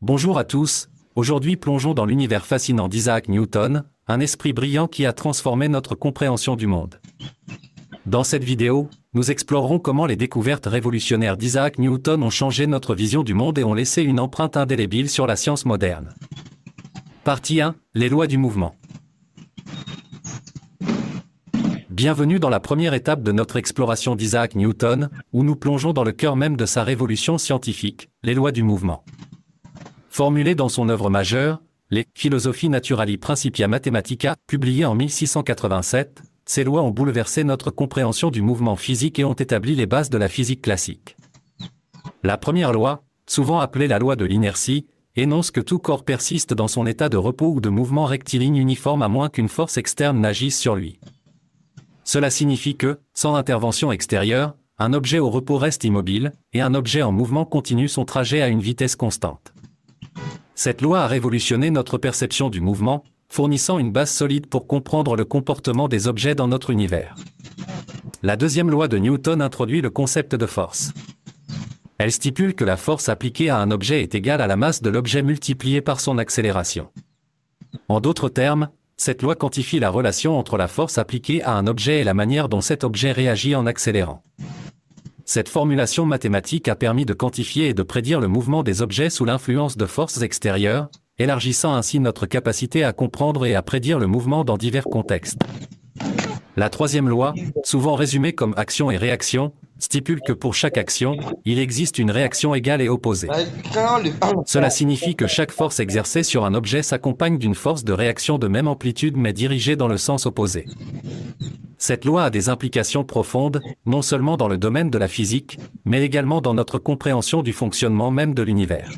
Bonjour à tous, aujourd'hui plongeons dans l'univers fascinant d'Isaac Newton, un esprit brillant qui a transformé notre compréhension du monde. Dans cette vidéo, nous explorerons comment les découvertes révolutionnaires d'Isaac Newton ont changé notre vision du monde et ont laissé une empreinte indélébile sur la science moderne. Partie 1, les lois du mouvement. Bienvenue dans la première étape de notre exploration d'Isaac Newton, où nous plongeons dans le cœur même de sa révolution scientifique, les lois du mouvement. Formulées dans son œuvre majeure, les Philosophiae Naturalis Principia Mathematica, publiées en 1687, ces lois ont bouleversé notre compréhension du mouvement physique et ont établi les bases de la physique classique. La première loi, souvent appelée la loi de l'inertie, énonce que tout corps persiste dans son état de repos ou de mouvement rectiligne uniforme à moins qu'une force externe n'agisse sur lui. Cela signifie que, sans intervention extérieure, un objet au repos reste immobile, et un objet en mouvement continue son trajet à une vitesse constante. Cette loi a révolutionné notre perception du mouvement, fournissant une base solide pour comprendre le comportement des objets dans notre univers. La deuxième loi de Newton introduit le concept de force. Elle stipule que la force appliquée à un objet est égale à la masse de l'objet multipliée par son accélération. En d'autres termes, cette loi quantifie la relation entre la force appliquée à un objet et la manière dont cet objet réagit en accélérant. Cette formulation mathématique a permis de quantifier et de prédire le mouvement des objets sous l'influence de forces extérieures, élargissant ainsi notre capacité à comprendre et à prédire le mouvement dans divers contextes. La troisième loi, souvent résumée comme action et réaction, stipule que pour chaque action, il existe une réaction égale et opposée. Cela signifie que chaque force exercée sur un objet s'accompagne d'une force de réaction de même amplitude mais dirigée dans le sens opposé. Cette loi a des implications profondes, non seulement dans le domaine de la physique, mais également dans notre compréhension du fonctionnement même de l'univers.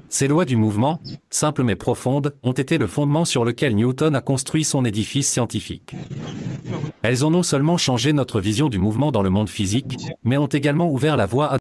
Ces lois du mouvement, simples mais profondes, ont été le fondement sur lequel Newton a construit son édifice scientifique. Elles ont non seulement changé notre vision du mouvement dans le monde physique, mais ont également ouvert la voie à